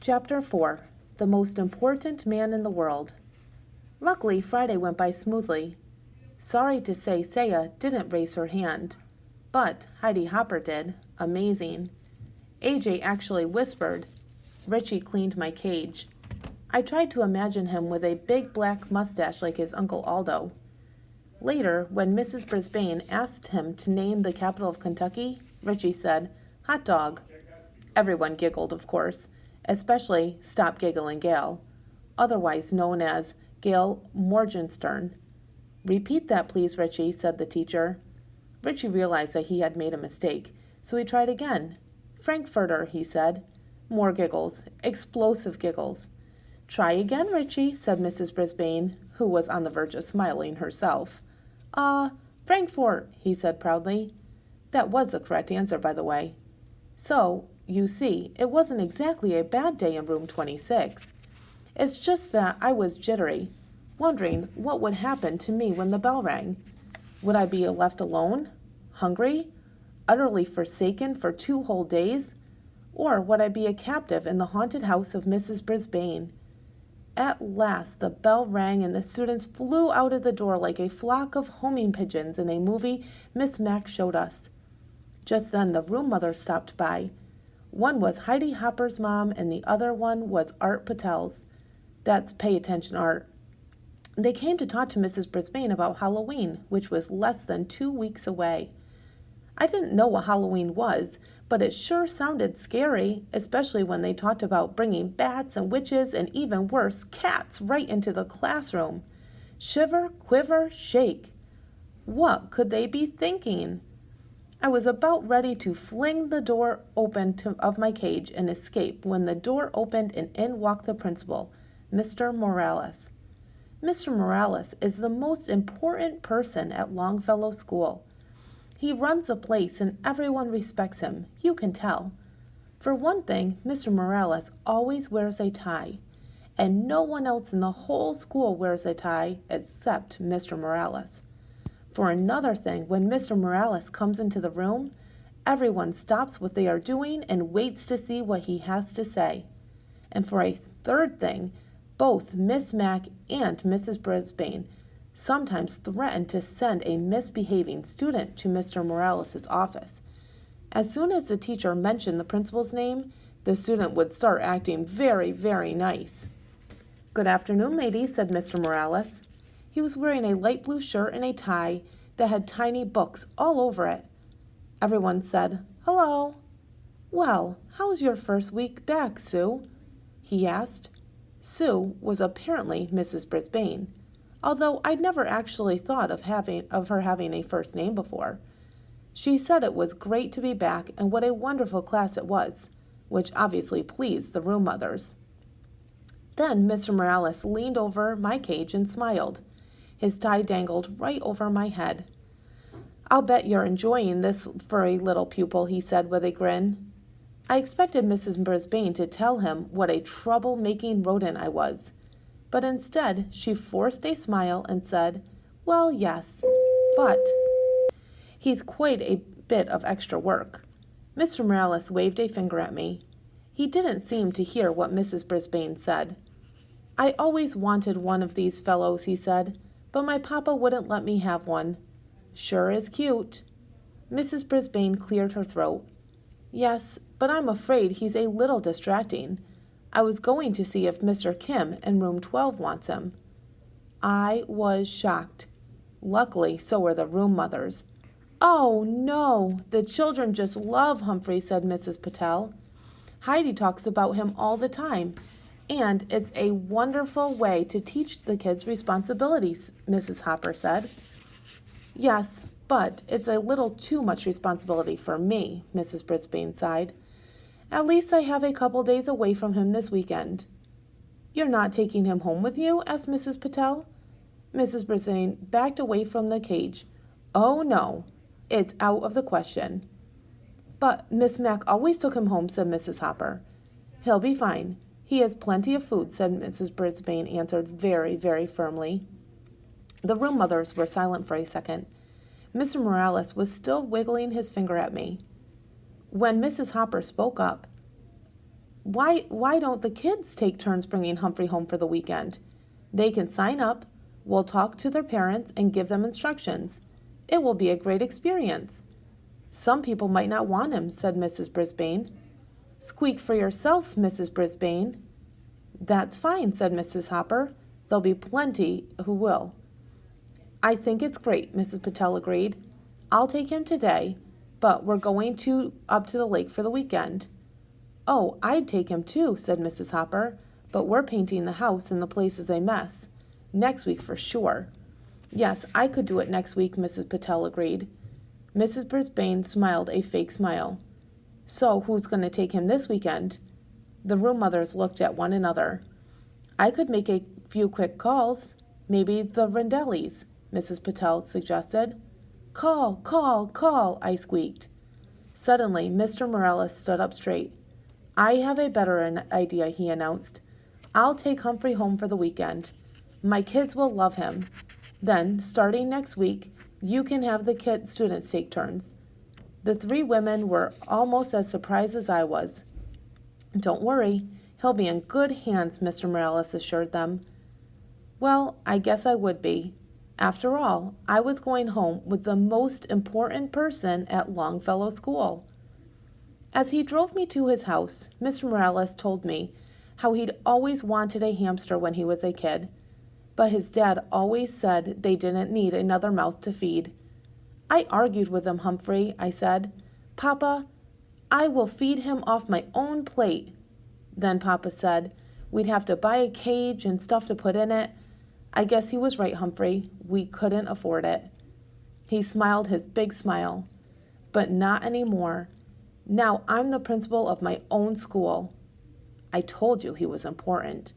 Chapter 4. The Most Important Man in the World. Luckily, Friday went by smoothly. Sorry to say Saya didn't raise her hand, but Heidi Hopper did. Amazing. AJ actually whispered. Richie cleaned my cage. I tried to imagine him with a big black mustache like his Uncle Aldo. Later, when Mrs. Brisbane asked him to name the capital of Kentucky, Richie said, "Hot dog." Everyone giggled, of course, especially Stop Giggling Gail, otherwise known as Gail Morgenstern. "Repeat that, please, Richie," said the teacher. Richie realized that he had made a mistake, so he tried again. "Frankfurter," he said. More giggles, explosive giggles. "Try again, Richie," said Mrs. Brisbane, who was on the verge of smiling herself. Frankfort," he said proudly. That was the correct answer, by the way. So, you see, it wasn't exactly a bad day in room 26. It's just that I was jittery, wondering what would happen to me when the bell rang. Would I be left alone? Hungry? Utterly forsaken for 2 whole days? Or would I be a captive in the haunted house of Mrs. Brisbane? At last the bell rang and the students flew out of the door like a flock of homing pigeons in a movie Miss Mack showed us. Just then the room mother stopped by. One was Heidi Hopper's mom and the other one was Art Patel's. That's Pay Attention Art. They came to talk to Mrs. Brisbane about Halloween, which was less than 2 weeks away. I didn't know what Halloween was, but it sure sounded scary, especially when they talked about bringing bats and witches and even worse, cats right into the classroom. Shiver, quiver, shake. What could they be thinking? I was about ready to fling the door open of my cage and escape when the door opened and in walked the principal, Mr. Morales. Mr. Morales is the most important person at Longfellow School. He runs the place and everyone respects him, you can tell. For one thing, Mr. Morales always wears a tie, and no one else in the whole school wears a tie except Mr. Morales. For another thing, when Mr. Morales comes into the room, everyone stops what they are doing and waits to see what he has to say. And for a third thing, both Miss Mack and Mrs. Brisbane sometimes threaten to send a misbehaving student to Mr. Morales' office. As soon as the teacher mentioned the principal's name, the student would start acting very, very nice. "Good afternoon, ladies," said Mr. Morales. He was wearing a light blue shirt and a tie that had tiny books all over it. Everyone said, "Hello." "Well, how's your first week back, Sue?" he asked. Sue was apparently Mrs. Brisbane, although I'd never actually thought of her having a first name before. She said it was great to be back and what a wonderful class it was, which obviously pleased the room mothers. Then Mr. Morales leaned over my cage and smiled. His tie dangled right over my head. "I'll bet you're enjoying this furry little pupil," he said with a grin. I expected Mrs. Brisbane to tell him what a trouble-making rodent I was, but instead she forced a smile and said, "Well, yes, but he's quite a bit of extra work." Mr. Morales waved a finger at me. He didn't seem to hear what Mrs. Brisbane said. "I always wanted one of these fellows," he said, "but my papa wouldn't let me have one. Sure is cute." Mrs. Brisbane cleared her throat. "Yes, but I'm afraid he's a little distracting. I was going to see if Mr. Kim in room 12 wants him." I was shocked. Luckily, so were the room mothers. "Oh, no, the children just love Humphrey," said Mrs. Patel. "Heidi talks about him all the time, and it's a wonderful way to teach the kids responsibilities," Mrs. Hopper said. "Yes, but it's a little too much responsibility for me," Mrs. Brisbane sighed. "At least I have a couple days away from him this weekend." "You're not taking him home with you?" asked Mrs. Patel. Mrs. Brisbane backed away from the cage. "Oh, no, it's out of the question." "But Miss Mack always took him home," said Mrs. Hopper. "He'll be fine. He has plenty of food," said Mrs. Brisbane, answered very, very firmly. The room mothers were silent for a second. Mr. Morales was still wiggling his finger at me. When Mrs. Hopper spoke up, why don't the kids take turns bringing Humphrey home for the weekend? They can sign up, we'll talk to their parents and give them instructions. It will be a great experience. Some people might not want him, said Mrs. Brisbane. Squeak for yourself, Mrs. Brisbane. That's fine, said Mrs. Hopper. There'll be plenty who will. I think it's great, Mrs. Patel agreed. I'll take him today, but we're going up to the lake for the weekend. Oh, I'd take him too, said Mrs. Hopper, but we're painting the house and the place is a mess. Next week for sure. Yes, I could do it next week, Mrs. Patel agreed. Mrs. Brisbane smiled a fake smile. So who's going to take him this weekend? The room mothers looked at one another. I could make a few quick calls. Maybe the Rendellis, Mrs. Patel suggested. Call, call, call, I squeaked. Suddenly, Mr. Morales stood up straight. I have a better idea, he announced. I'll take Humphrey home for the weekend. My kids will love him. Then, starting next week, you can have the students take turns. The three women were almost as surprised as I was. Don't worry, he'll be in good hands, Mr. Morales assured them. Well, I guess I would be. After all, I was going home with the most important person at Longfellow School. As he drove me to his house, Mr. Morales told me how he'd always wanted a hamster when he was a kid, but his dad always said they didn't need another mouth to feed. I argued with him, Humphrey, I said. Papa, I will feed him off my own plate. Then Papa said, we'd have to buy a cage and stuff to put in it. I guess he was right, Humphrey. We couldn't afford it. He smiled his big smile. But not anymore. Now I'm the principal of my own school. I told you he was important.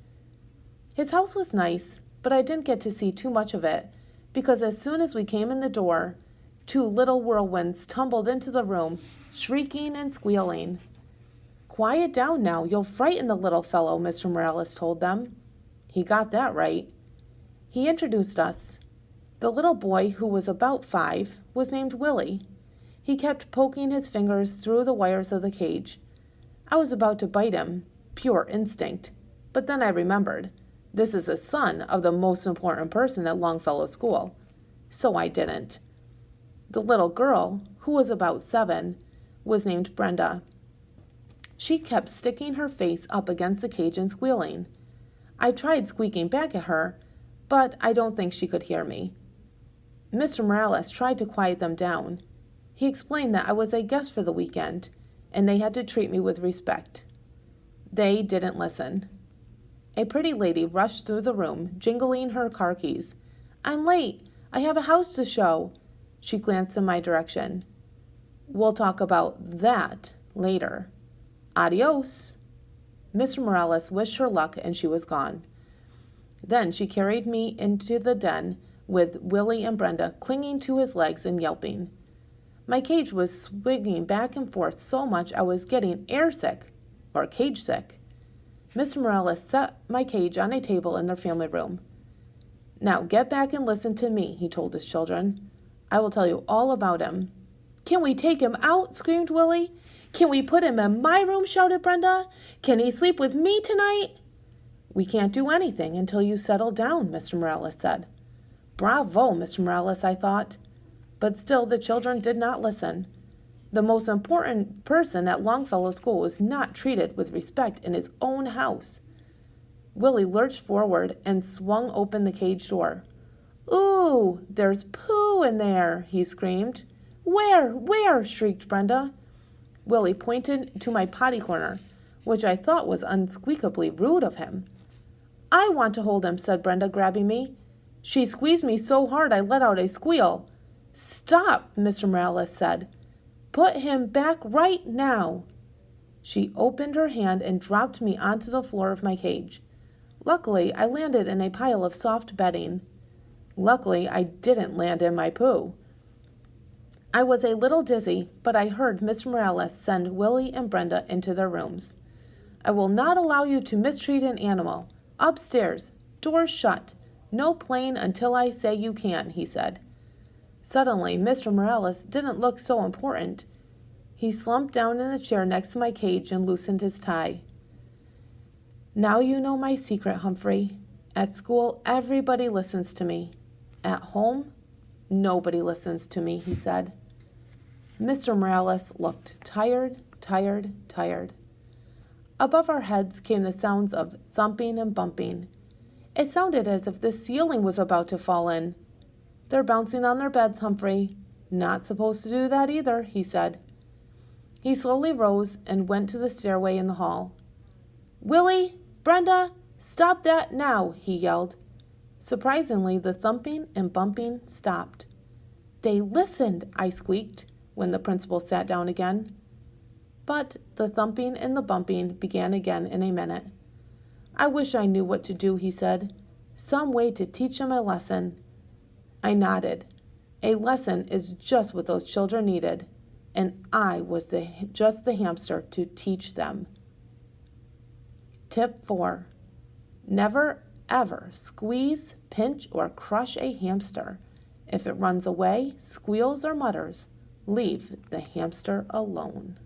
His house was nice, but I didn't get to see too much of it, because as soon as we came in the door, 2 little whirlwinds tumbled into the room, shrieking and squealing. Quiet down now, you'll frighten the little fellow, Mr. Morales told them. He got that right. He introduced us. The little boy, who was about 5, was named Willie. He kept poking his fingers through the wires of the cage. I was about to bite him, pure instinct, but then I remembered. This is a son of the most important person at Longfellow School, so I didn't. The little girl, who was about 7, was named Brenda. She kept sticking her face up against the cage and squealing. I tried squeaking back at her, but I don't think she could hear me. Mr. Morales tried to quiet them down. He explained that I was a guest for the weekend, and they had to treat me with respect. They didn't listen. A pretty lady rushed through the room, jingling her car keys. I'm late. I have a house to show. She glanced in my direction. We'll talk about that later. Adios. Mr. Morales wished her luck, and she was gone. Then she carried me into the den with Willie and Brenda clinging to his legs and yelping. My cage was swinging back and forth so much I was getting airsick, or cage sick. Mr. Morales set my cage on a table in their family room. Now get back and listen to me, he told his children. I will tell you all about him. Can we take him out? Screamed Willie. Can we put him in my room? Shouted Brenda. Can he sleep with me tonight? We can't do anything until you settle down, Mr. Morales said. Bravo, Mr. Morales, I thought. But still the children did not listen. The most important person at Longfellow School was not treated with respect in his own house. Willie lurched forward and swung open the cage door. Ooh, there's poo in there, he screamed. Where? Shrieked Brenda. Willie pointed to my potty corner, which I thought was unsqueakably rude of him. I want to hold him, said Brenda, grabbing me. She squeezed me so hard I let out a squeal. Stop, Mr. Morales said. Put him back right now. She opened her hand and dropped me onto the floor of my cage. Luckily, I landed in a pile of soft bedding. Luckily, I didn't land in my poo. I was a little dizzy, but I heard Mr. Morales send Willie and Brenda into their rooms. I will not allow you to mistreat an animal. Upstairs, doors shut. No playing until I say you can, he said. Suddenly, Mr. Morales didn't look so important. He slumped down in the chair next to my cage and loosened his tie. Now you know my secret, Humphrey. At school, everybody listens to me. At home, nobody listens to me, he said. Mr. Morales looked tired. Above our heads came the sounds of thumping and bumping. It sounded as if the ceiling was about to fall in. They're bouncing on their beds, Humphrey. Not supposed to do that either, he said. He slowly rose and went to the stairway in the hall. Willie, Brenda, stop that now, he yelled. Surprisingly, the thumping and bumping stopped. They listened, I squeaked, when the principal sat down again. But the thumping and the bumping began again in a minute. I wish I knew what to do, he said. Some way to teach them a lesson. I nodded. A lesson is just what those children needed, and I was just the hamster to teach them. Tip 4. Never, ever squeeze, pinch, or crush a hamster. If it runs away, squeals, or mutters, leave the hamster alone.